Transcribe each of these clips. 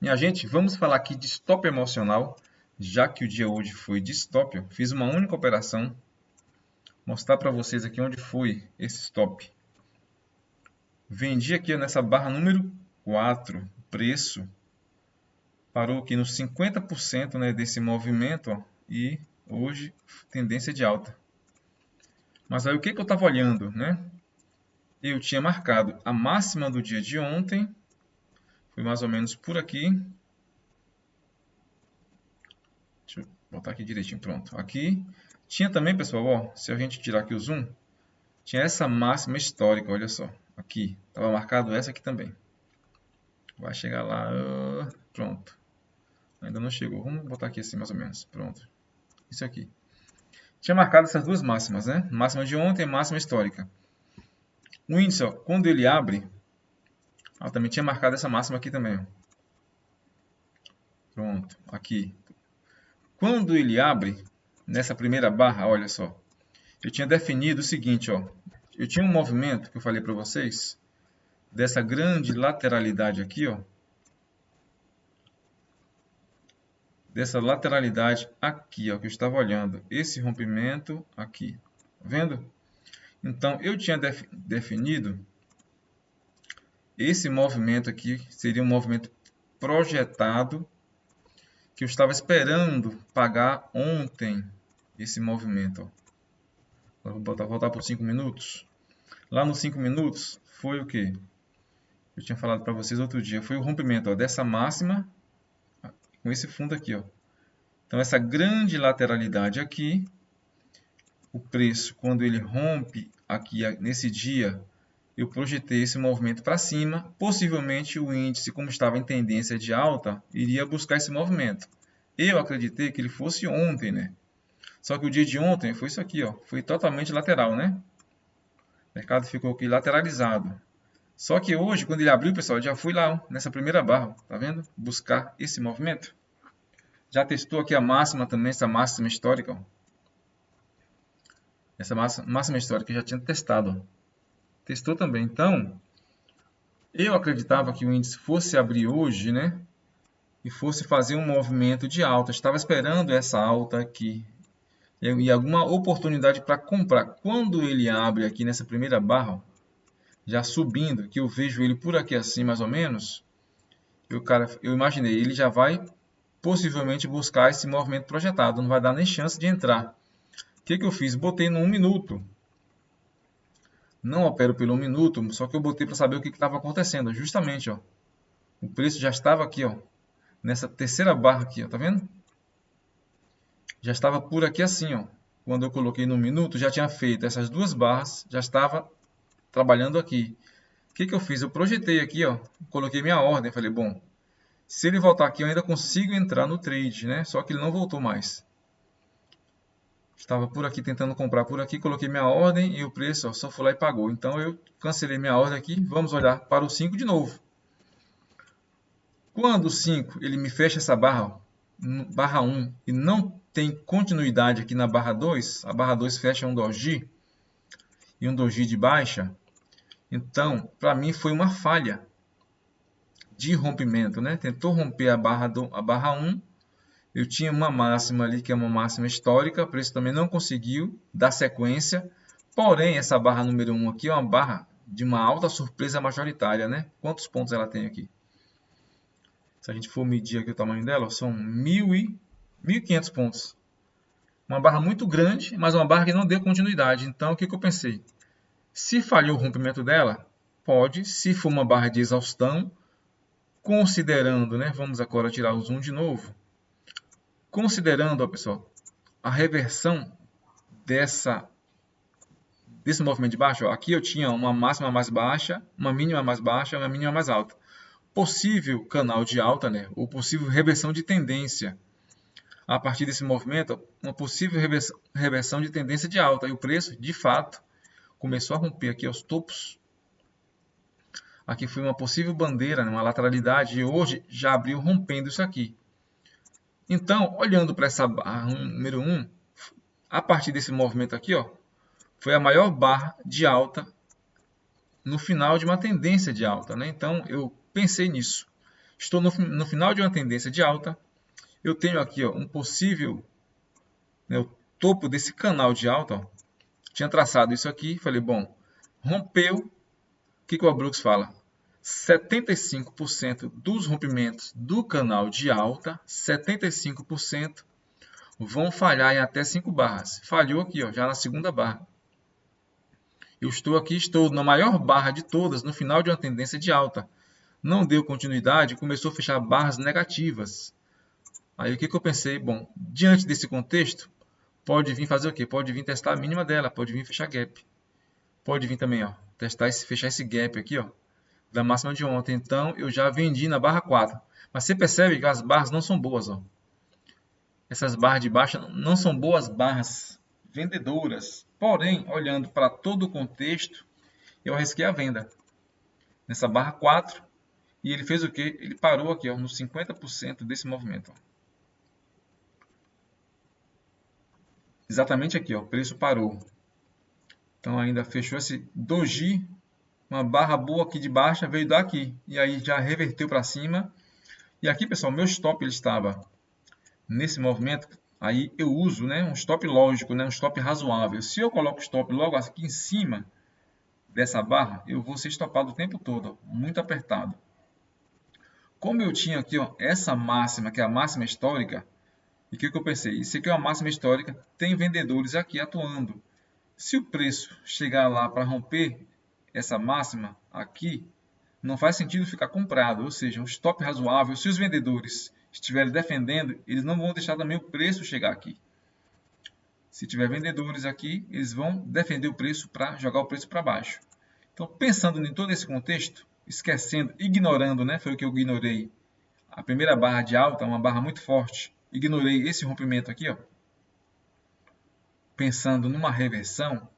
Minha gente, vamos falar aqui de stop emocional, já que o dia hoje foi de stop. Eu fiz uma única operação, mostrar para vocês aqui onde foi esse stop. Vendi aqui nessa barra número 4, preço parou aqui nos 50%, né, desse movimento, ó, e hoje tendência de alta. Mas aí o que eu estava olhando, né? Eu tinha marcado a máxima do dia de ontem, foi mais ou menos por aqui. Deixa eu botar aqui direitinho, pronto. Aqui tinha também, pessoal, ó, se a gente tirar aqui o zoom, tinha essa máxima histórica, olha só. Aqui, estava marcado essa aqui também. Vai chegar lá, pronto. Ainda não chegou. Vamos botar aqui assim mais ou menos, pronto. Isso aqui. Tinha marcado essas duas máximas, né? Máxima de ontem e máxima histórica. O índice, ó, quando ele abre, também tinha marcado essa máxima aqui também. Ó. Pronto, aqui. Quando ele abre, nessa primeira barra, olha só. Eu tinha definido o seguinte, ó. Eu tinha um movimento que eu falei para vocês, dessa grande lateralidade aqui, ó. Dessa lateralidade aqui, ó, que eu estava olhando. Esse rompimento aqui. Tá vendo? Então, eu tinha definido esse movimento aqui, seria um movimento projetado, que eu estava esperando pagar ontem esse movimento. Ó. Vou voltar por 5 minutos. Lá nos 5 minutos, foi o que? Eu tinha falado para vocês outro dia. Foi o rompimento, ó, dessa máxima com esse fundo aqui. Ó. Então, essa grande lateralidade aqui, o preço, quando ele rompe aqui nesse dia, eu projetei esse movimento para cima. Possivelmente o índice, como estava em tendência de alta, iria buscar esse movimento. Eu acreditei que ele fosse ontem, né? Só que o dia de ontem foi isso aqui, ó, foi totalmente lateral, né? O mercado ficou aqui lateralizado. Só que hoje, quando ele abriu, pessoal, já fui lá, ó, nessa primeira barra, tá vendo? Buscar esse movimento. Já testou aqui a máxima também, essa máxima histórica, ó. Essa máxima histórica eu já tinha testado, ó. Testou também. Então, eu acreditava que o índice fosse abrir hoje, né? E fosse fazer um movimento de alta. Eu estava esperando essa alta aqui. E alguma oportunidade para comprar. Quando ele abre aqui nessa primeira barra, ó, já subindo, que eu vejo ele por aqui assim mais ou menos, eu imaginei, ele já vai possivelmente buscar esse movimento projetado. Não vai dar nem chance de entrar. O que eu fiz? Botei no 1 minuto. Não opero pelo 1 minuto, só que eu botei para saber o que estava acontecendo. Justamente, ó, o preço já estava aqui, ó, nessa terceira barra aqui, ó, tá vendo? Já estava por aqui assim, ó. Quando eu coloquei no 1 minuto, já tinha feito essas duas barras, já estava trabalhando aqui. O que eu fiz? Eu projetei aqui, ó, coloquei minha ordem, falei, bom, se ele voltar aqui, eu ainda consigo entrar no trade, né? Só que ele não voltou mais. Estava por aqui tentando comprar por aqui, coloquei minha ordem e o preço, ó, só foi lá e pagou. Então eu cancelei minha ordem aqui, vamos olhar para o 5 de novo. Quando o 5 ele me fecha essa barra, ó, barra 1, e não tem continuidade aqui na barra 2, a barra 2 fecha um doji e um doji de baixa, então para mim foi uma falha de rompimento, né? Tentou romper a barra 1, eu tinha uma máxima ali, que é uma máxima histórica, o preço também não conseguiu dar sequência, porém, essa barra número 1 aqui é uma barra de uma alta surpresa majoritária, né? Quantos pontos ela tem aqui? Se a gente for medir aqui o tamanho dela, são 1.500 pontos. Uma barra muito grande, mas uma barra que não deu continuidade. Então, o que eu pensei? Se falhou o rompimento dela, pode, se for uma barra de exaustão, considerando, né? Vamos agora tirar o zoom de novo. Considerando, ó, pessoal, a reversão desse movimento de baixo, ó, aqui eu tinha uma máxima mais baixa, uma mínima mais baixa, uma mínima mais alta. Possível canal de alta, né? Ou possível reversão de tendência. A partir desse movimento, uma possível reversão de tendência de alta. E o preço, de fato, começou a romper aqui aos topos. Aqui foi uma possível bandeira, uma lateralidade, e hoje já abriu rompendo isso aqui. Então, olhando para essa barra número 1, a partir desse movimento aqui, ó, foi a maior barra de alta no final de uma tendência de alta, né? Então, eu pensei nisso. Estou no final de uma tendência de alta. Eu tenho aqui ó, um possível, né, o topo desse canal de alta. Ó. Tinha traçado isso aqui. Falei, bom, rompeu. O que o Abrux fala? 75% dos rompimentos do canal de alta, 75% vão falhar em até 5 barras. Falhou aqui, ó, já na segunda barra. Eu estou na maior barra de todas, no final de uma tendência de alta. Não deu continuidade, começou a fechar barras negativas. Aí o que eu pensei? Bom, diante desse contexto, pode vir fazer o quê? Pode vir testar a mínima dela, pode vir fechar gap. Pode vir também, ó, fechar esse gap aqui, ó, da máxima de ontem. Então, eu já vendi na barra 4. Mas você percebe que as barras não são boas, ó. Essas barras de baixo não são boas barras vendedoras. Porém, olhando para todo o contexto, eu arrisquei a venda nessa barra 4 e ele fez o que? Ele parou aqui ó, nos 50% desse movimento. Ó. Exatamente aqui, ó, o preço parou. Então ainda fechou esse doji, uma barra boa aqui de baixa, veio daqui e aí já reverteu para cima. E aqui, pessoal, meu stop ele estava nesse movimento. Aí eu uso, né, um stop lógico, né, um stop razoável. Se eu coloco o stop logo aqui em cima dessa barra, eu vou ser stopado o tempo todo, ó, muito apertado. Como eu tinha aqui ó, essa máxima, que é a máxima histórica, e o que eu pensei? Isso aqui é uma máxima histórica, tem vendedores aqui atuando. Se o preço chegar lá para romper essa máxima aqui, não faz sentido ficar comprado, ou seja, um stop razoável. Se os vendedores estiverem defendendo, eles não vão deixar também o preço chegar aqui. Se tiver vendedores aqui, eles vão defender o preço para jogar o preço para baixo. Então, pensando em todo esse contexto, esquecendo, ignorando, né? Foi o que eu ignorei. A primeira barra de alta, uma barra muito forte. Ignorei esse rompimento aqui, ó. Pensando numa reversão,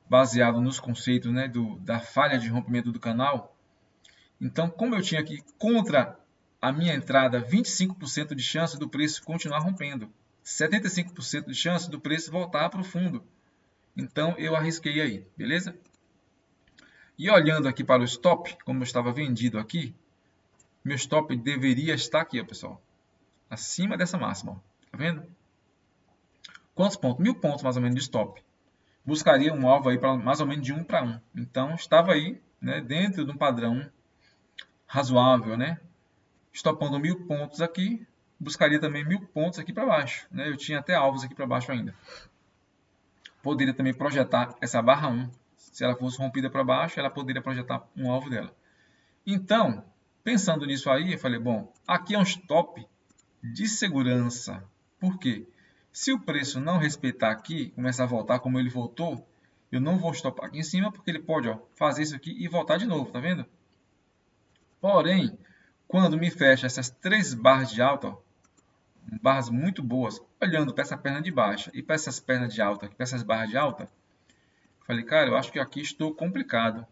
baseado nos conceitos, né, da falha de rompimento do canal. Então, como eu tinha aqui contra a minha entrada 25% de chance do preço continuar rompendo, 75% de chance do preço voltar para o fundo. Então, eu arrisquei aí, beleza? E olhando aqui para o stop, como eu estava vendido aqui, meu stop deveria estar aqui, ó, pessoal. Acima dessa máxima, ó. Tá vendo? Quantos pontos? 1000 pontos mais ou menos de stop. Buscaria um alvo aí para mais ou menos de 1 para 1. Então, estava aí, né, dentro de um padrão razoável, né? Stopando 1000 pontos aqui, buscaria também 1000 pontos aqui para baixo, né? Eu tinha até alvos aqui para baixo ainda. Poderia também projetar essa barra 1. Se ela fosse rompida para baixo, ela poderia projetar um alvo dela. Então, pensando nisso aí, eu falei, bom, aqui é um stop de segurança. Por quê? Se o preço não respeitar aqui, começar a voltar como ele voltou, eu não vou stopar aqui em cima, porque ele pode ó, fazer isso aqui e voltar de novo, tá vendo? Porém, quando me fecha essas 3 barras de alta, ó, barras muito boas, olhando para essa perna de baixa e para essas pernas de alta, para essas barras de alta, falei, cara, eu acho que aqui estou complicado.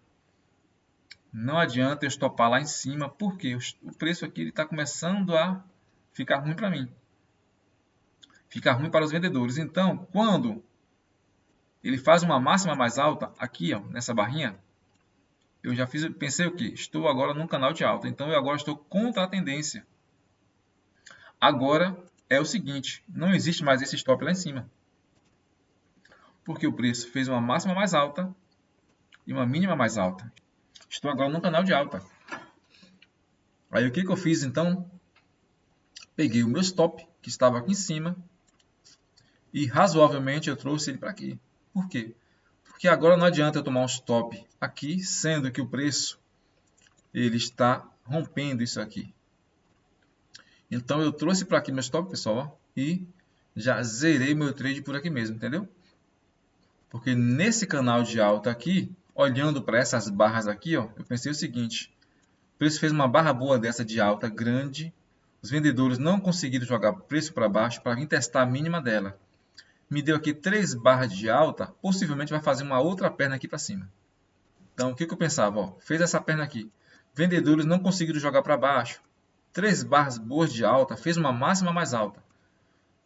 Não adianta eu estopar lá em cima, porque o preço aqui está começando a ficar ruim para mim. Ficar ruim para os vendedores. Então, quando ele faz uma máxima mais alta, aqui ó, nessa barrinha, eu já pensei o quê? Estou agora num canal de alta, então eu agora estou contra a tendência. Agora é o seguinte, não existe mais esse stop lá em cima. Porque o preço fez uma máxima mais alta e uma mínima mais alta. Estou agora num canal de alta. Aí o que eu fiz então? Peguei o meu stop, que estava aqui em cima, e razoavelmente eu trouxe ele para aqui. Por quê? Porque agora não adianta eu tomar um stop aqui, sendo que o preço ele está rompendo isso aqui. Então eu trouxe para aqui meu stop, pessoal, e já zerei meu trade por aqui mesmo, entendeu? Porque nesse canal de alta aqui, olhando para essas barras aqui, ó, eu pensei o seguinte, o preço fez uma barra boa dessa de alta grande, os vendedores não conseguiram jogar preço para baixo para vir testar a mínima dela. Me deu aqui 3 barras de alta, possivelmente vai fazer uma outra perna aqui para cima. Então, o que eu pensava? Ó, fez essa perna aqui. Vendedores não conseguiram jogar para baixo. 3 barras boas de alta, fez uma máxima mais alta.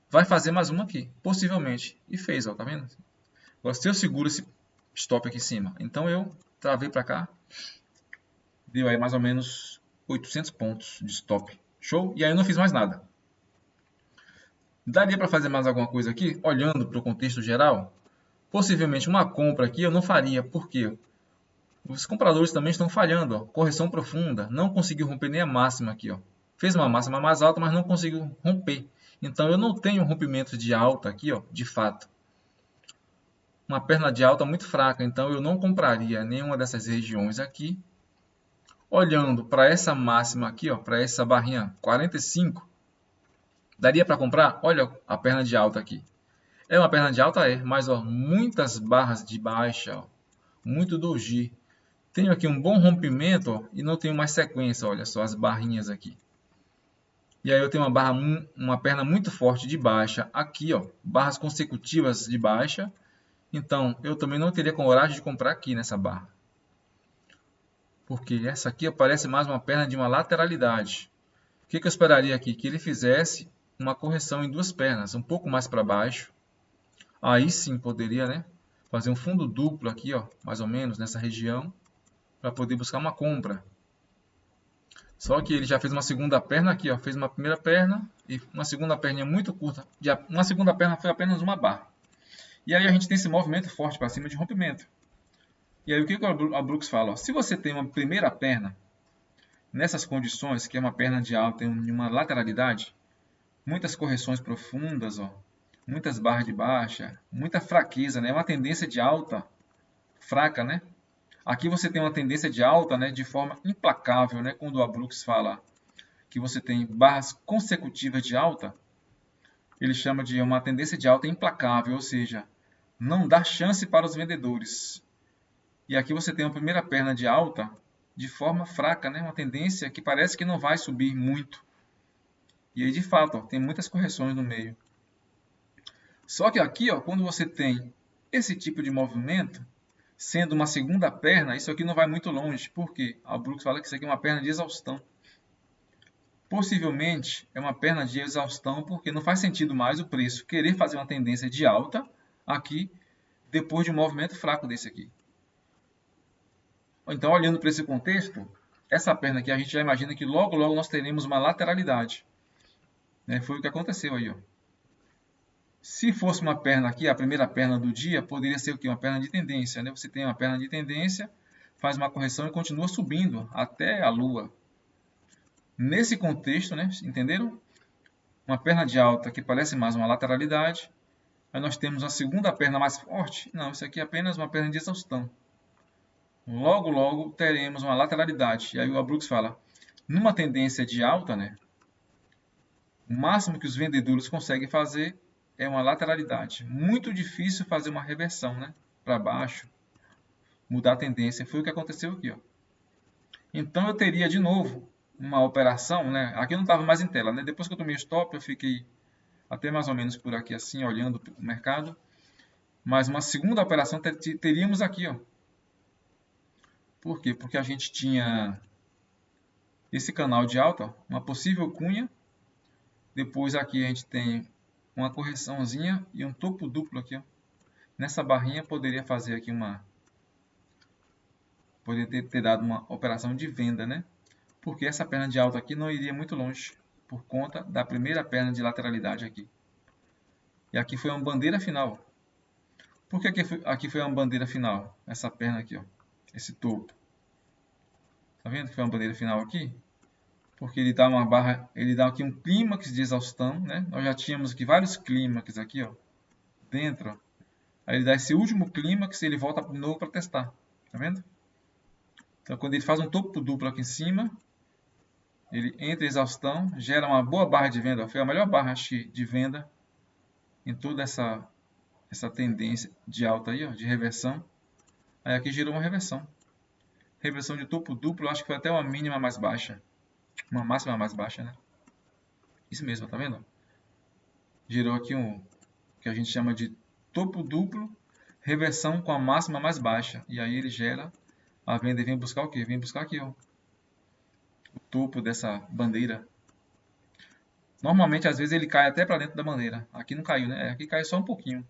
Vai fazer mais uma aqui, possivelmente. E fez, ó, tá vendo? Agora, se eu seguro esse stop aqui em cima, então eu travei para cá. Deu aí mais ou menos 800 pontos de stop. Show? E aí eu não fiz mais nada. Daria para fazer mais alguma coisa aqui? Olhando para o contexto geral? Possivelmente uma compra aqui eu não faria. Por quê? Os compradores também estão falhando. Ó. Correção profunda. Não conseguiu romper nem a máxima aqui. Ó. Fez uma máxima mais alta, mas não conseguiu romper. Então eu não tenho rompimento de alta aqui, ó, de fato. Uma perna de alta muito fraca. Então eu não compraria nenhuma dessas regiões aqui. Olhando para essa máxima aqui, ó, para essa barrinha 45, daria para comprar? Olha a perna de alta aqui. É uma perna de alta? É, mas ó, muitas barras de baixa, ó, muito doji. Tenho aqui um bom rompimento ó, e não tenho mais sequência, olha só as barrinhas aqui. E aí eu tenho uma perna muito forte de baixa aqui, ó, barras consecutivas de baixa. Então eu também não teria coragem de comprar aqui nessa barra. Porque essa aqui parece mais uma perna de uma lateralidade. O que eu esperaria aqui? Que ele fizesse uma correção em duas pernas, um pouco mais para baixo. Aí sim poderia, né, fazer um fundo duplo aqui, ó, mais ou menos nessa região, para poder buscar uma compra. Só que ele já fez uma segunda perna aqui, ó, fez uma primeira perna e uma segunda perninha muito curta. Uma segunda perna foi apenas uma barra. E aí a gente tem esse movimento forte para cima de rompimento. E aí o que a Brooks fala? Ó, se você tem uma primeira perna, nessas condições, que é uma perna de alta e uma lateralidade, muitas correções profundas, ó, muitas barras de baixa, muita fraqueza, né? Uma tendência de alta fraca, né? Aqui você tem uma tendência de alta, né, de forma implacável, né? Quando a Brooks fala que você tem barras consecutivas de alta, ele chama de uma tendência de alta implacável, ou seja, não dá chance para os vendedores. E aqui você tem uma primeira perna de alta de forma fraca, né? Uma tendência que parece que não vai subir muito. E aí, de fato, ó, tem muitas correções no meio. Só que aqui, ó, quando você tem esse tipo de movimento, sendo uma segunda perna, isso aqui não vai muito longe. Por quê? A Brooks fala que isso aqui é uma perna de exaustão. Possivelmente é uma perna de exaustão porque não faz sentido mais o preço querer fazer uma tendência de alta aqui depois de um movimento fraco desse aqui. Então, olhando para esse contexto, essa perna aqui a gente já imagina que logo nós teremos uma lateralidade. Né? Foi o que aconteceu aí. Ó. Se fosse uma perna aqui, a primeira perna do dia, poderia ser o quê? Uma perna de tendência. Né? Você tem uma perna de tendência, faz uma correção e continua subindo até a lua. Nesse contexto, né? Entenderam? Uma perna de alta que parece mais uma lateralidade. Aí nós temos a segunda perna mais forte. Não, isso aqui é apenas uma perna de exaustão. Logo teremos uma lateralidade. E aí o Brooks fala, numa tendência de alta, né? O máximo que os vendedores conseguem fazer é uma lateralidade. Muito difícil fazer uma reversão, né? Para baixo, mudar a tendência. Foi o que aconteceu aqui, ó. Então eu teria de novo uma operação, né? Aqui eu não estava mais em tela, né? Depois que eu tomei o stop, eu fiquei até mais ou menos por aqui assim, olhando o mercado. Mas uma segunda operação teríamos aqui, ó. Por quê? Porque a gente tinha esse canal de alta, uma possível cunha. Depois aqui a gente tem uma correçãozinha e um topo duplo aqui, ó. Nessa barrinha poderia fazer aqui poderia ter dado uma operação de venda, né? Porque essa perna de alta aqui não iria muito longe, por conta da primeira perna de lateralidade aqui. E aqui foi uma bandeira final. Por que aqui foi uma bandeira final? Essa perna aqui, ó, esse topo. Tá vendo que foi uma bandeira final aqui? Porque ele dá uma barra, ele dá aqui um clímax de exaustão, né? Nós já tínhamos aqui vários clímax aqui, ó, dentro. Ó. Aí ele dá esse último clímax e ele volta de novo para testar. Tá vendo? Então quando ele faz um topo duplo aqui em cima, ele entra em exaustão, gera uma boa barra de venda. Foi a melhor barra de venda em toda essa tendência de alta aí, ó, de reversão. Aí aqui gerou uma reversão. Reversão de topo duplo, acho que foi até uma mínima mais baixa. Uma máxima mais baixa, né? Isso mesmo, tá vendo? Gerou aqui um que a gente chama de topo duplo, reversão com a máxima mais baixa. E aí ele gera a venda e vem buscar o quê? Vem buscar aqui, ó, o topo dessa bandeira. Normalmente, às vezes, ele cai até para dentro da bandeira. Aqui não caiu, né? Aqui caiu só um pouquinho.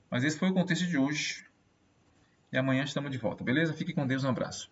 Mas esse foi o contexto de hoje. E amanhã estamos de volta, beleza? Fique com Deus, um abraço.